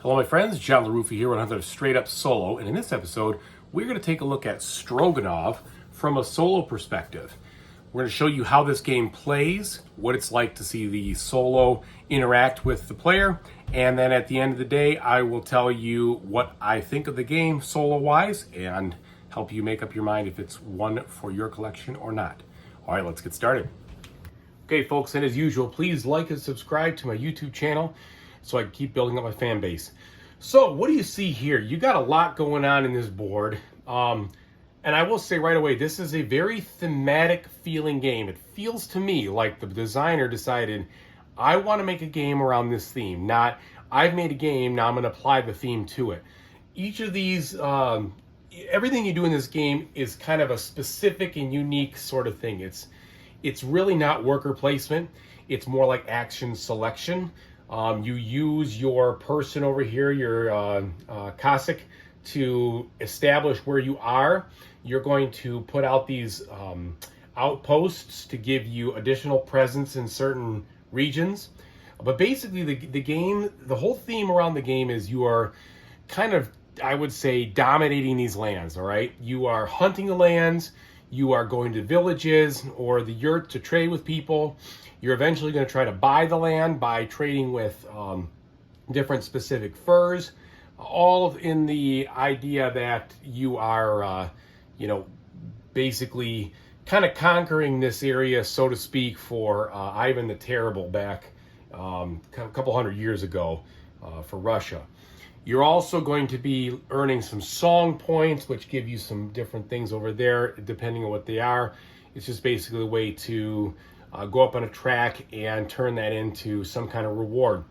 Hello, my friends. John LaRuffa here with another straight up solo. And in this episode, we're going to take a look at Stroganov from a solo perspective. We're going to show you how this game plays, what it's like to see the solo interact with the player, and then at the end of the day, I will tell you what I think of the game solo-wise and help you make up your mind if it's one for your collection or not. All right, let's get started. Okay, folks, and as usual, please like and subscribe to my YouTube channel so I can keep building up my fan base. So what do you see here? You got a lot going on in this board. And I will say right away, this is a very thematic feeling game. It feels to me like the designer decided, I want to make a game around this theme, not I've made a game, now I'm going to apply the theme to it. Each of these, everything you do in this game is kind of a specific and unique sort of thing. It's really not worker placement. It's more like action selection. You use your person over here, your Cossack, to establish where you are. You're going to put out these outposts to give you additional presence in certain regions. But basically the game, the whole theme around the game is you are kind of, I would say, dominating these lands, all right? You are hunting the lands, you are going to villages or the yurt to trade with people. You're eventually going to try to buy the land by trading with different specific furs, all in the idea that you are, basically kind of conquering this area, so to speak, for Ivan the Terrible back a couple hundred years ago for Russia. You're also going to be earning some song points, which give you some different things over there, depending on what they are. It's just basically a way to go up on a track and turn that into some kind of reward.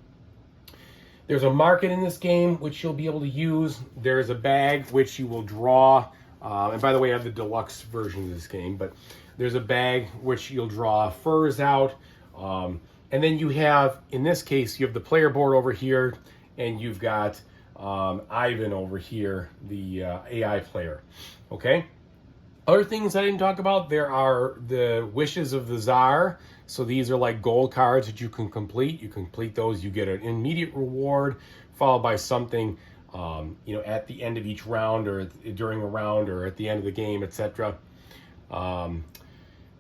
There's a market in this game, which you'll be able to use. There's a bag, which you will draw. And by the way, I have the deluxe version of this game, but there's a bag, which you'll draw furs out. And then you have, in this case, you have the player board over here, and you've got Ivan over here, the AI player. Okay? Other things I didn't talk about, there are the wishes of the Czar. So these are like gold cards that you can complete. You complete those, you get an immediate reward, followed by something, at the end of each round or during a round or at the end of the game, etc. And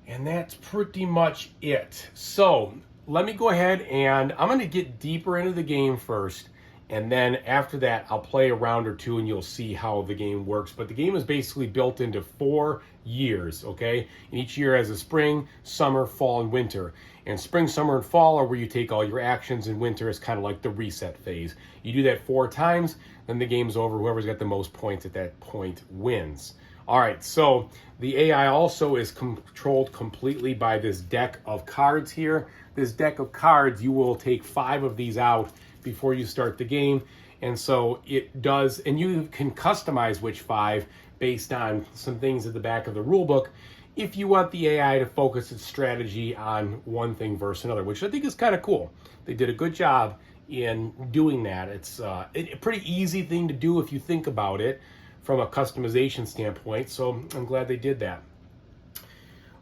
that's pretty much it. So let me go ahead and I'm going to get deeper into the game first. And then after that, I'll play a round or two and you'll see how the game works. But the game is basically built into 4 years, okay? And each year has a spring, summer, fall, and winter. And spring, summer, and fall are where you take all your actions, and winter is kind of like the reset phase. You do that 4 times, then the game's over. Whoever's got the most points at that point wins. All right, so the AI also is controlled completely by this deck of cards here. This deck of cards, you will take 5 of these out before you start the game. And so it does, and you can customize which 5 based on some things at the back of the rule book if you want the AI to focus its strategy on one thing versus another, which I think is kind of cool. They did a good job in doing that. It's a pretty easy thing to do if you think about it from a customization standpoint, so I'm glad they did that.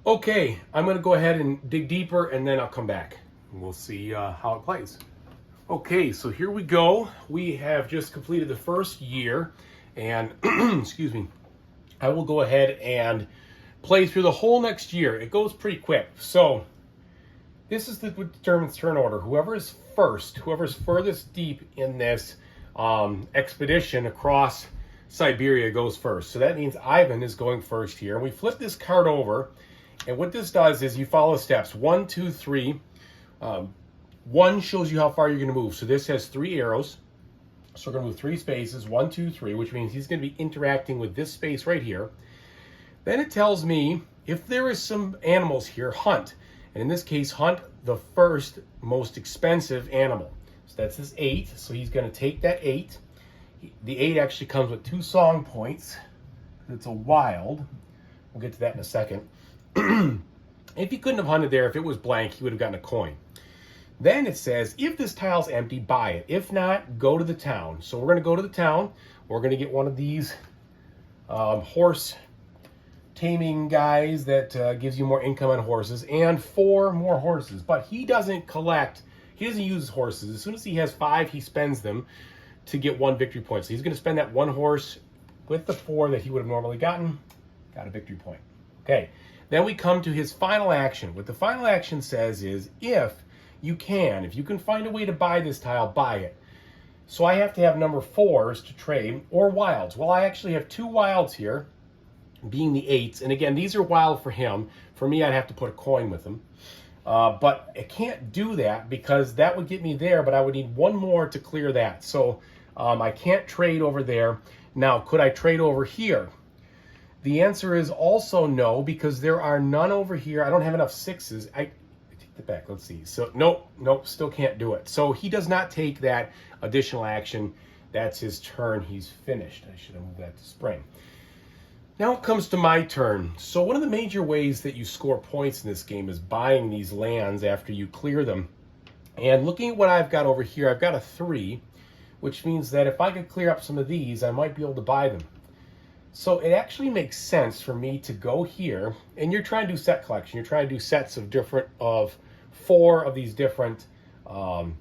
Okay, I'm going to go ahead and dig deeper, and then I'll come back and we'll see how it plays. Okay, so here we go. We have just completed the first year, and excuse me, I will go ahead and play through the whole next year. It goes pretty quick. So this is what determines turn order. Whoever is first, whoever's furthest deep in this expedition across Siberia goes first. So that means Ivan is going first here. And we flip this card over, and what this does is you follow steps 1, 2, 3. 1 shows you how far you're going to move. So this has 3 arrows. So we're going to move 3 spaces, 1, 2, 3, which means he's going to be interacting with this space right here. Then it tells me if there is some animals here, hunt. And in this case, hunt the first most expensive animal. So that's this 8. So he's going to take that 8. The 8 actually comes with 2 song points. It's a wild. We'll get to that in a second. If he couldn't have hunted there, if it was blank, he would have gotten a coin. Then it says, if this tile's empty, buy it. If not, go to the town. So we're going to go to the town. We're going to get one of these horse taming guys that gives you more income on horses, and 4 more horses. But he doesn't collect, he doesn't use horses. As soon as he has 5, he spends them to get 1 victory point. So he's going to spend that 1 horse with the 4 that he would have normally gotten. Got a victory point. Okay, then we come to his final action. What the final action says is, if you can find a way to buy this tile, buy it. So I have to have number 4s to trade, or wilds. Well, I actually have 2 wilds here, being the 8s. And again, these are wild for him. For me, I'd have to put a coin with them. But I can't do that because that would get me there, but I would need 1 more to clear that. So I can't trade over there. Now, could I trade over here? The answer is also no, because there are none over here. I don't have enough 6s. I take it back. Let's see. So nope, still can't do it. So he does not take that additional action. That's his turn. He's finished. I should have moved that to spring. Now it comes to my turn. So one of the major ways that you score points in this game is buying these lands after you clear them. And looking at what I've got over here, I've got a 3, which means that if I could clear up some of these, I might be able to buy them. So it actually makes sense for me to go here, and you're trying to do set collection. You're trying to do sets of 4 of these different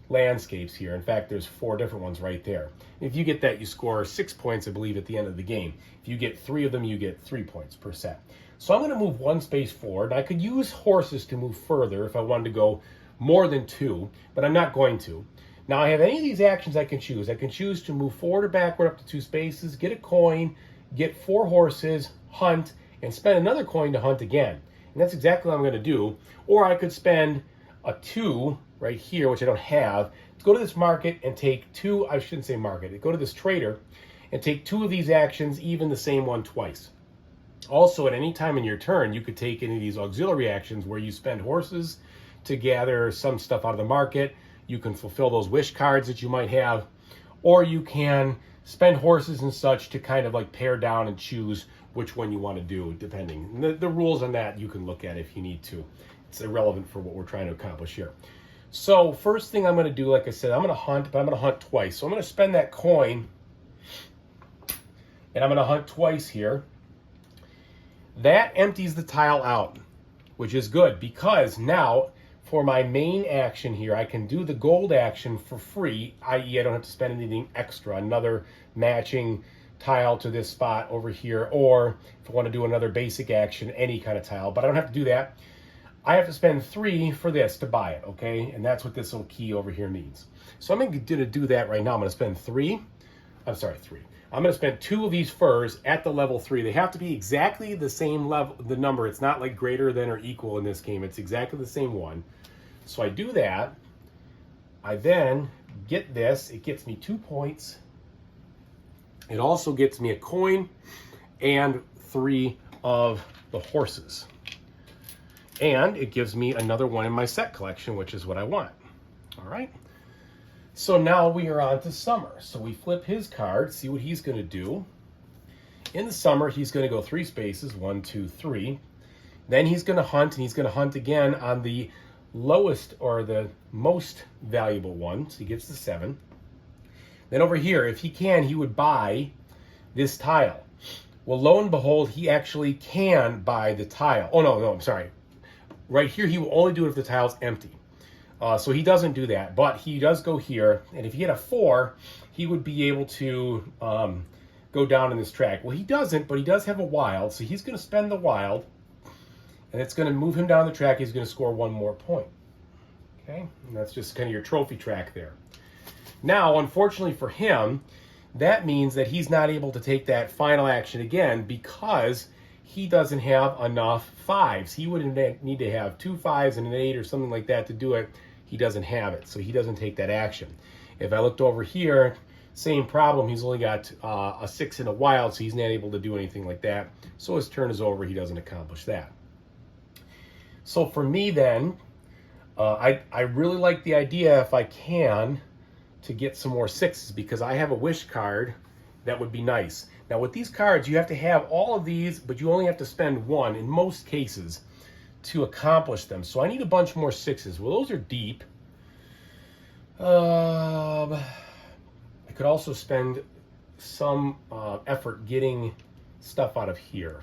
landscapes here. In fact, there's 4 different ones right there. If you get that, you score 6 points, I believe, at the end of the game. If you get 3 of them, you get 3 points per set. So I'm going to move 1 space forward. I could use horses to move further if I wanted to go more than 2, but I'm not going to. Now, I have any of these actions I can choose. I can choose to move forward or backward up to 2 spaces, get a coin, get 4 horses, hunt, and spend another coin to hunt again. And that's exactly what I'm going to do. Or I could spend a 2 right here, which I don't have, to go to this market and take 2, I shouldn't say market, go to this trader and take 2 of these actions, even the same one twice. Also, at any time in your turn, you could take any of these auxiliary actions where you spend horses to gather some stuff out of the market. You can fulfill those wish cards that you might have, or you can spend horses and such to kind of like pare down and choose which one you want to do, depending. The rules on that you can look at if you need to. It's irrelevant for what we're trying to accomplish here. So first thing I'm going to do, like I said, I'm going to hunt, but I'm going to hunt twice. So I'm going to spend that coin, and I'm going to hunt twice here. That empties the tile out, which is good, because now for my main action here, I can do the gold action for free, i.e. I don't have to spend anything extra, another matching tile to this spot over here, or if I want to do another basic action, any kind of tile, but I don't have to do that. I have to spend 3 for this to buy it, okay? And that's what this little key over here means. So I'm going to do that right now. I'm going to spend 3. I'm going to spend 2 of these furs at the level 3. They have to be exactly the same level, the number. It's not like greater than or equal in this game. It's exactly the same one. So I do that. I then get this. It gets me 2 points. It also gets me a coin and 3 of the horses. And it gives me another 1 in my set collection, which is what I want. All right. So now we are on to Summer. So we flip his card, see what he's going to do. In the Summer, he's going to go 3 spaces, 1, 2, 3. Then he's going to hunt, and he's going to hunt again on the lowest or the most valuable one. So he gets the 7. Then over here, if he can, he would buy this tile. Well, lo and behold, he actually can buy the tile. Oh, no, I'm sorry. Right here, he will only do it if the tile's empty. So he doesn't do that, but he does go here. And if he had a 4, he would be able to go down in this track. Well, he doesn't, but he does have a wild. So he's going to spend the wild, and it's going to move him down the track. He's going to score 1 more point. Okay, and that's just kind of your trophy track there. Now, unfortunately for him, that means that he's not able to take that final action again because he doesn't have enough 5s. He would need to have 2 5s and an 8 or something like that to do it. He doesn't have it, so he doesn't take that action. If I looked over here, same problem. He's only got a 6 and a wild, so he's not able to do anything like that. So his turn is over. He doesn't accomplish that. So for me then, I really like the idea, if I can, to get some more 6s, because I have a wish card that would be nice. Now with these cards, you have to have all of these, but you only have to spend 1 in most cases to accomplish them. So I need a bunch more 6s. Well, those are deep. I could also spend some effort getting stuff out of here.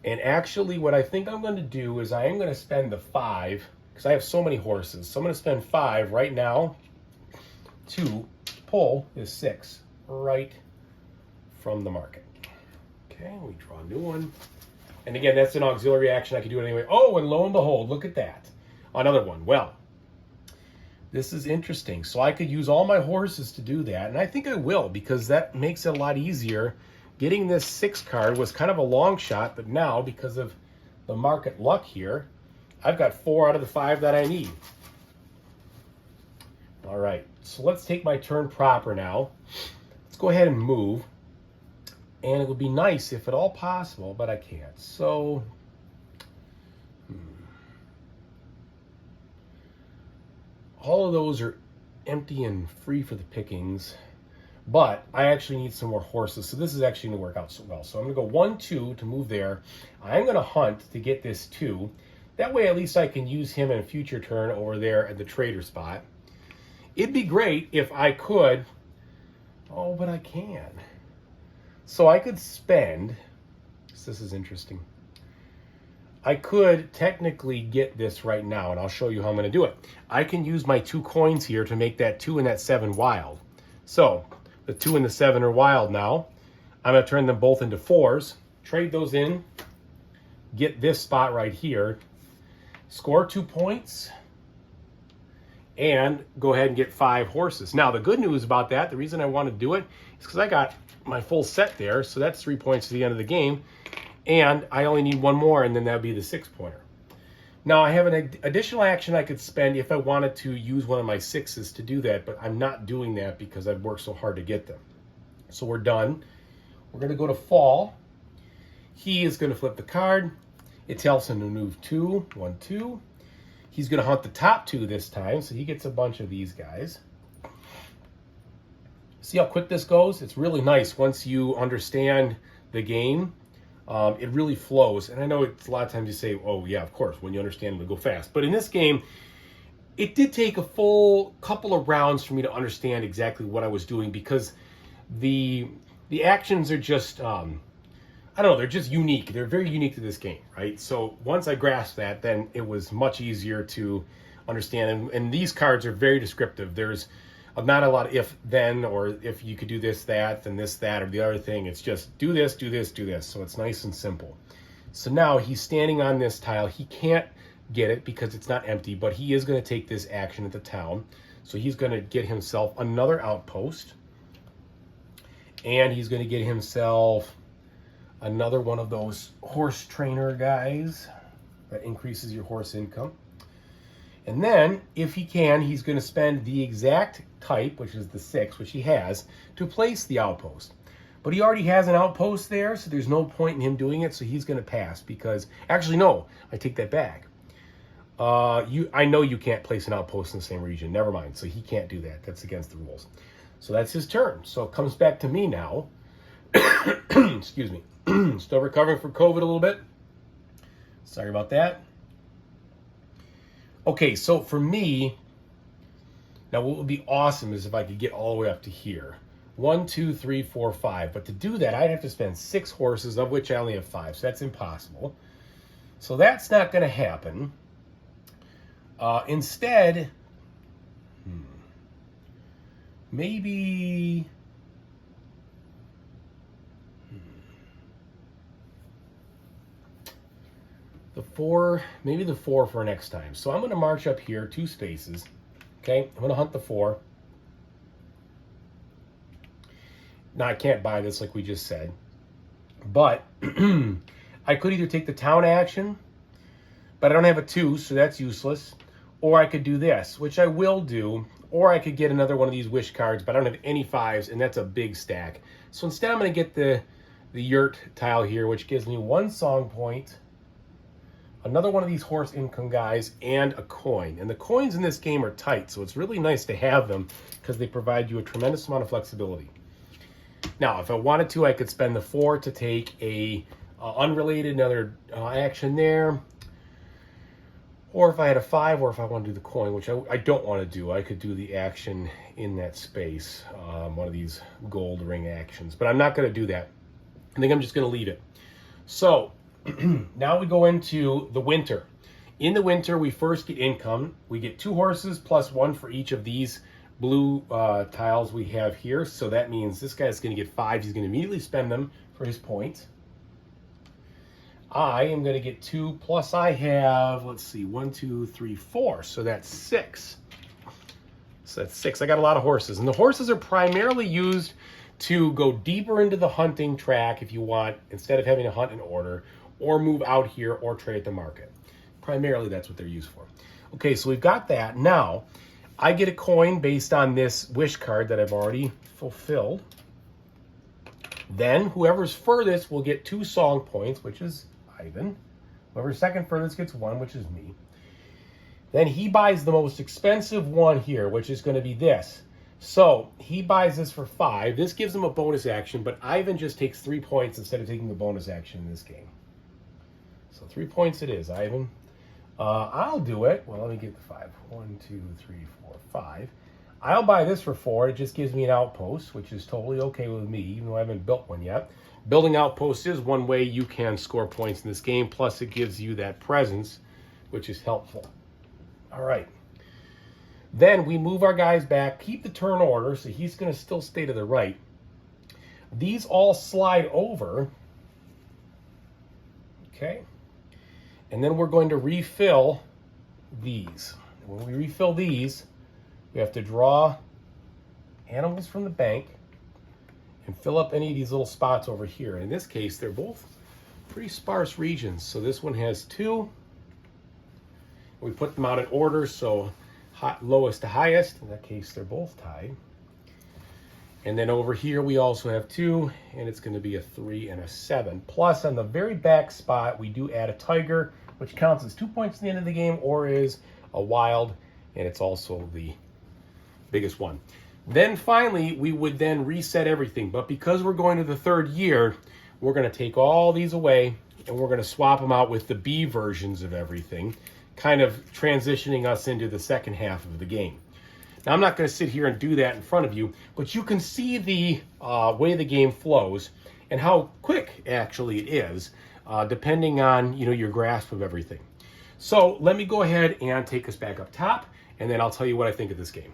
And actually what I think I'm going to do is I am going to spend the 5, because I have so many horses. So I'm going to spend 5 right now to pull is 6 right from the market. Okay, we draw a new one. And again, that's an auxiliary action. I can do it anyway. Oh, and lo and behold, look at that. Another one. Well, this is interesting. So I could use all my horses to do that. And I think I will, because that makes it a lot easier. Getting this 6 card was kind of a long shot, but now, because of the market luck here, I've got 4 out of the 5 that I need. All right, so let's take my turn proper now. Let's go ahead and move. And it would be nice if at all possible, but I can't. So, all of those are empty and free for the pickings. But I actually need some more horses, so this is actually going to work out so well. So I'm going to go 1, 2 to move there. I'm going to hunt to get this 2. That way at least I can use him in a future turn over there at the trader spot. It'd be great if I could... Oh, but I can. So I could spend... This is interesting. I could technically get this right now, and I'll show you how I'm going to do it. I can use my 2 coins here to make that 2 and that 7 wild. So... the 2 and the 7 are wild now. I'm going to turn them both into 4s. Trade those in. Get this spot right here. Score 2 points. And go ahead and get 5 horses. Now, the good news about that, the reason I want to do it, is because I got my full set there. So that's 3 points to the end of the game. And I only need 1 more, and then that would be the 6-pointer. Now, I have an additional action I could spend if I wanted to use one of my 6s to do that, but I'm not doing that because I've worked so hard to get them. So we're done. We're going to go to fall. He is going to flip the card. It tells him to move 2, 1, 2. He's going to hunt the top 2 this time, so he gets a bunch of these guys. See how quick this goes? It's really nice once you understand the game. It really flows. And I know it's a lot of times you say, oh, yeah, of course, when you understand it'll go fast. But in this game, it did take a full couple of rounds for me to understand exactly what I was doing, because the actions are just, I don't know, they're just unique. They're very unique to this game, right? So once I grasped that, then it was much easier to understand. And these cards are very descriptive. There's not a lot of if, then, or if you could do this, that, then this, that, or the other thing. It's just do this, do this, do this. So it's nice and simple. So now he's standing on this tile. He can't get it because it's not empty, but he is going to take this action at the town. So he's going to get himself another outpost. And he's going to get himself another one of those horse trainer guys that increases your horse income. And then, if he can, he's going to spend the exact type, which is the 6, which he has, to place the outpost. But he already has an outpost there, so there's no point in him doing it, so he's going to pass because... Actually, no, I take that back. I know you can't place an outpost in the same region. Never mind, so he can't do that. That's against the rules. So that's his turn. So it comes back to me now. Excuse me. Still recovering from COVID a little bit. Sorry about that. Okay, so for me, now what would be awesome is if I could get all the way up to here. 1, 2, 3, 4, 5. But to do that, I'd have to spend 6 horses, of which I only have 5. So that's impossible. So that's not going to happen. Instead, maybe... the 4, maybe the 4 for next time. So I'm going to march up here 2 spaces. Okay, I'm going to hunt the 4. Now I can't buy this like we just said. But I could either take the town action, but I don't have a 2, so that's useless. Or I could do this, which I will do. Or I could get another one of these wish cards, but I don't have any 5s, and that's a big stack. So instead I'm going to get the yurt tile here, which gives me 1 song point, another one of these horse income guys, and a coin. And the coins in this game are tight, so it's really nice to have them because they provide you a tremendous amount of flexibility. Now, if I wanted to, I could spend the 4 to take a unrelated another action there. Or if I had a 5, or if I want to do the coin, which I don't want to do, I could do the action in that space, one of these gold ring actions. But I'm not going to do that. I think I'm just going to leave it. So, now we go into the winter. In the winter, we first get income. We get 2 horses plus 1 for each of these blue tiles we have here. So that means this guy's going to get 5. He's going to immediately spend them for his point. I am going to get 2, plus I have, let's see, 1, 2, 3, 4. So that's 6. So that's 6. I got a lot of horses. And the horses are primarily used to go deeper into the hunting track if you want, instead of having to hunt in order, or move out here or trade at the market. Primarily that's what they're used for. Okay, so we've got that. Now, I get a coin based on this wish card that I've already fulfilled. Then whoever's furthest will get 2 song points, which is Ivan. Whoever's second furthest gets 1, which is me. Then he buys the most expensive one here, which is going to be this. So he buys this for 5. This gives him a bonus action, but Ivan just takes 3 points instead of taking the bonus action in this game. So 3 points it is, Ivan. I'll do it. Well, let me get the 5. 1, 2, 3, 4, 5. I'll buy this for 4. It just gives me an outpost, which is totally okay with me, even though I haven't built one yet. Building outposts is one way you can score points in this game, plus it gives you that presence, which is helpful. All right. Then we move our guys back, keep the turn order, so he's going to still stay to the right. These all slide over. Okay. And then we're going to refill these. When we refill these, we have to draw animals from the bank and fill up any of these little spots over here. In this case, they're both pretty sparse regions. So this one has 2. We put them out in order, so lowest to highest. In that case, they're both tied. And then over here, we also have 2, and it's going to be a 3 and a 7. Plus, on the very back spot, we do add a tiger, which counts as 2 points at the end of the game, or is a wild, and it's also the biggest one. Then finally, we would then reset everything. But because we're going to the 3rd year, we're going to take all these away, and we're going to swap them out with the B versions of everything, kind of transitioning us into the second half of the game. Now, I'm not going to sit here and do that in front of you, but you can see the way the game flows and how quick, actually, it is, depending on, your grasp of everything. So let me go ahead and take us back up top, and then I'll tell you what I think of this game.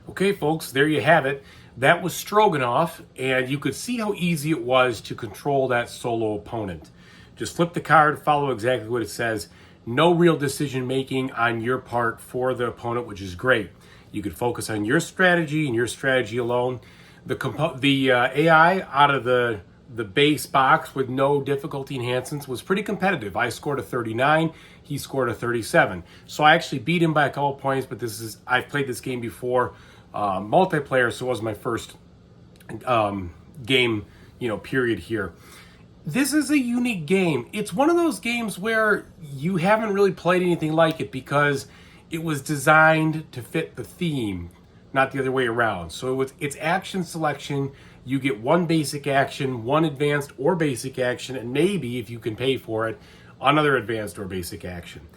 Okay, folks, there you have it. That was Stroganov, and you could see how easy it was to control that solo opponent. Just flip the card, follow exactly what it says. No real decision making on your part for the opponent, which is great. You could focus on your strategy and your strategy alone. The AI out of the base box with no difficulty enhancements was pretty competitive. I scored a 39, he scored a 37. So I actually beat him by a couple points, but I've played this game before, multiplayer, so it was my first game, period here. This is a unique game. It's one of those games where you haven't really played anything like it because it was designed to fit the theme, not the other way around. So it's action selection. You get 1 basic action, 1 advanced or basic action, and maybe, if you can pay for it, another advanced or basic action.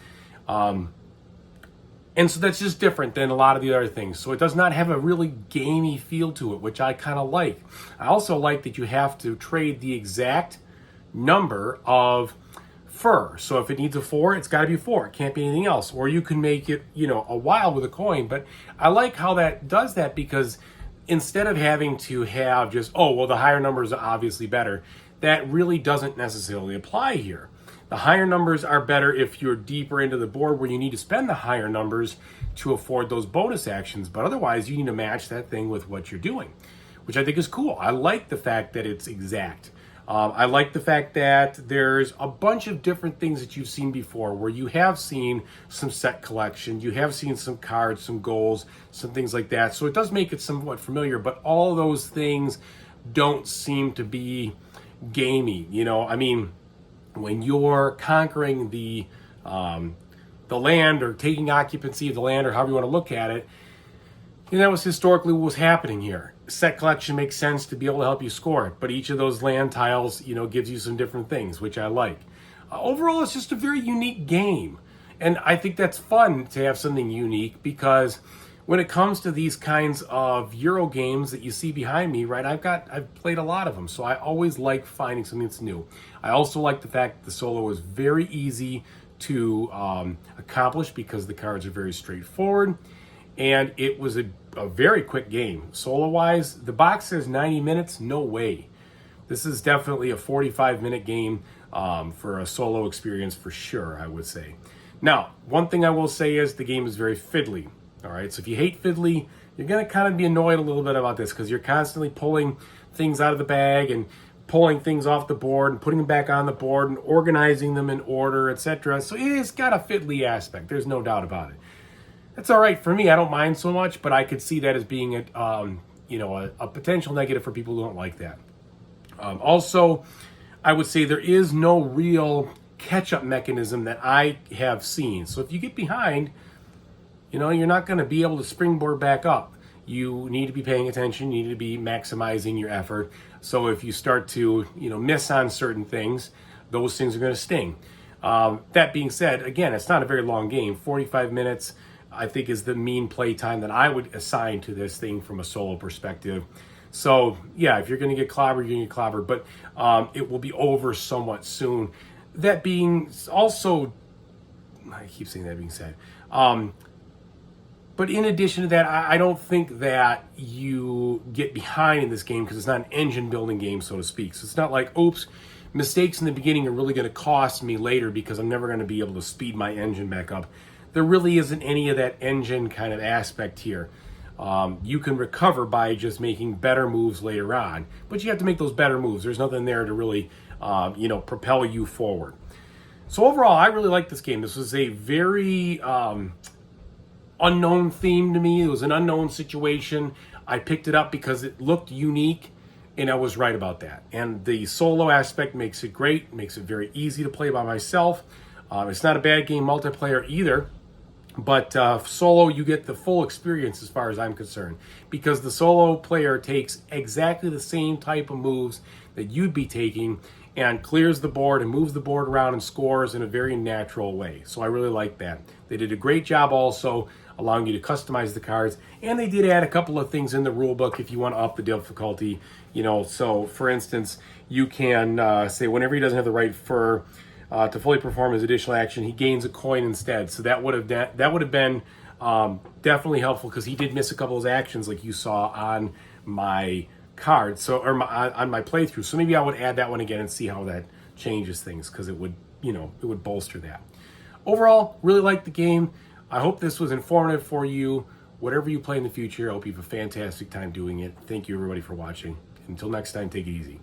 And so that's just different than a lot of the other things. So it does not have a really gamey feel to it, which I kind of like. I also like that you have to trade the exact number of fur. So if it needs a 4, it's got to be 4. It can't be anything else. Or you can make it, a wild with a coin. But I like how that does that, because instead of having to have just, the higher numbers are obviously better, that really doesn't necessarily apply here. The higher numbers are better if you're deeper into the board where you need to spend the higher numbers to afford those bonus actions. But otherwise, you need to match that thing with what you're doing, which I think is cool. I like the fact that it's exact. I like the fact that there's a bunch of different things that you've seen before, where you have seen some set collection, you have seen some cards, some goals, some things like that. So it does make it somewhat familiar, but all those things don't seem to be gamey. When you're conquering the land, or taking occupancy of the land, or however you want to look at it, that was historically what was happening here. Set collection makes sense to be able to help you score it, but each of those land tiles, gives you some different things, which I like. Overall, it's just a very unique game, and I think that's fun to have something unique, because when it comes to these kinds of Euro games that you see behind me, right, I've played a lot of them, so I always like finding something that's new. I also like the fact that the solo is very easy to accomplish because the cards are very straightforward. And it was a very quick game. Solo-wise, the box says 90 minutes. No way. This is definitely a 45-minute game for a solo experience for sure, I would say. Now, one thing I will say is the game is very fiddly. All right, so if you hate fiddly, you're going to kind of be annoyed a little bit about this because you're constantly pulling things out of the bag and pulling things off the board and putting them back on the board and organizing them in order, etc. So it's got a fiddly aspect. There's no doubt about it. That's all right for me. I don't mind so much, but I could see that as being a potential negative for people who don't like that. Also, I would say there is no real catch-up mechanism that I have seen. So if you get behind, you're not going to be able to springboard back up. You need to be paying attention. You need to be maximizing your effort. So if you start to, miss on certain things, those things are going to sting. That being said, again, it's not a very long game. 45 minutes, I think, is the mean play time that I would assign to this thing from a solo perspective. So, yeah, if you're going to get clobbered, you're going to get clobbered. But it will be over somewhat soon. That being also, I keep saying that being said. But in addition to that, I don't think that you get behind in this game because it's not an engine building game, so to speak. So it's not like, oops, mistakes in the beginning are really going to cost me later because I'm never going to be able to speed my engine back up. There really isn't any of that engine kind of aspect here. You can recover by just making better moves later on, but you have to make those better moves. There's nothing there to really, propel you forward. So overall, I really like this game. This was a very unknown theme to me. It was an unknown situation. I picked it up because it looked unique, and I was right about that. And the solo aspect makes it great, makes it very easy to play by myself. It's not a bad game multiplayer either. But solo, you get the full experience as far as I'm concerned, because the solo player takes exactly the same type of moves that you'd be taking and clears the board and moves the board around and scores in a very natural way. So I really like that. They did a great job also allowing you to customize the cards, and they did add a couple of things in the rule book if you want to up the difficulty. So for instance, you can say whenever he doesn't have the right fur to fully perform his additional action, he gains a coin instead. So that would have been definitely helpful because he did miss a couple of his actions, like you saw on my card, on my playthrough. So maybe I would add that one again and see how that changes things, because it would bolster that. Overall, really like the game. I hope this was informative for you. Whatever you play in the future, I hope you have a fantastic time doing it. Thank you everybody for watching. Until next time, take it easy.